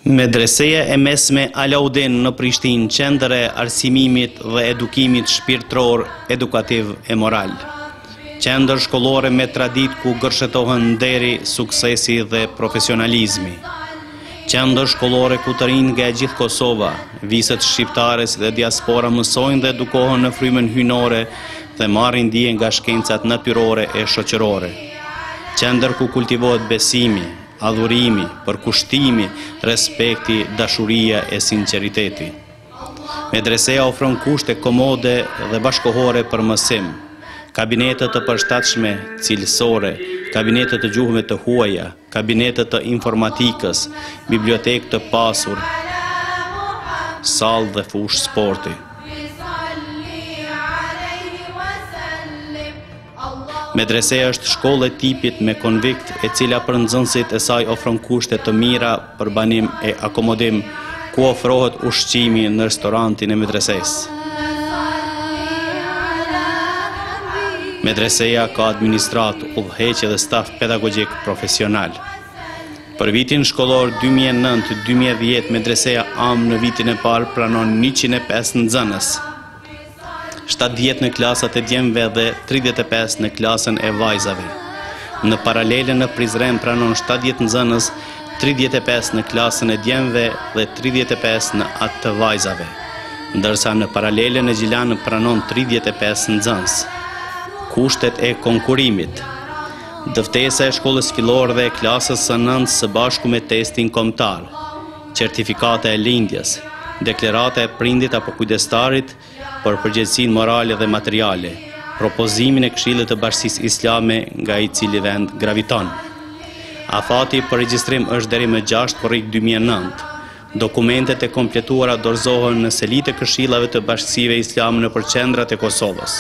Medreseja e mesme Alaudin në Prishtinë, qendër e arsimimit dhe edukimit shpirtëror, edukativ e moral. Qendër shkollore me traditë ku gërshetohen nderi, suksesi dhe profesionalizmi. Qendër shkollore ku të rinj nga gjithë Kosova, viset shqiptares dhe diaspora mësojnë dhe edukohen në frymën hyjnore dhe marrin dije nga shkencat natyrore e shoqërore. Qendër ku kultivohet besimi, adhurimi, përkushtimi, respekti, dashuria e sinqeriteti. Medreseja ofron kushte komode dhe bashkohore për mësim, kabinete të përshtatshme, cilësore, kabinete të gjuhëve të huaja, kabinete të informatikës, bibliotekë të pasur, sallë dhe fushë sporti. Medreseja është shkollë e tipit me konvikt e cila për nxënësit e saj ofron kushte të mira për banim e akomodim, ku ofrohet ushqimi në restorantin e medresesë. Medreseja ka administrat, udhëheqje dhe staf pedagogjik profesional. Për vitin shkollor 2009-2010, Medreseja Am në vitin e parë pranon 105 nxënës. 70 në klasat e djemve dhe 35 në klasën e vajzave. Në paralele në Prizren pranon 70 nxënës, 35 në klasën e djemve dhe 35 në atë të vajzave, ndërsa në paralele në Gjilan pranon 35 nxënës. Kushtet e konkurimit. Dëftesa e shkollës fillore dhe klasës së 9 së bashku me testin kombëtar, certifikata e lindjes, deklarata e prindit apo kujdestarit për përgjegjësinë morale dhe materiale, propozimin e Këshillit të Bashkisë Islame nga i cili vend graviton. Afati për regjistrim është deri më 6 korrik 2009. Dokumentet e kompletuara dorëzohen në selit e këshillave të Bashkësive Islame në qendrat e Kosovës.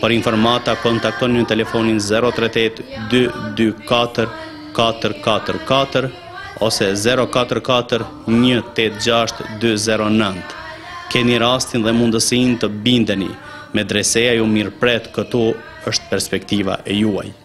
Për informata kontaktoni në telefonin 038 224 444 ose 044 186 209. Keni rastin dhe mundësinë të bindeni, medreseja ju mirëpret, këtu është perspektiva e juaj.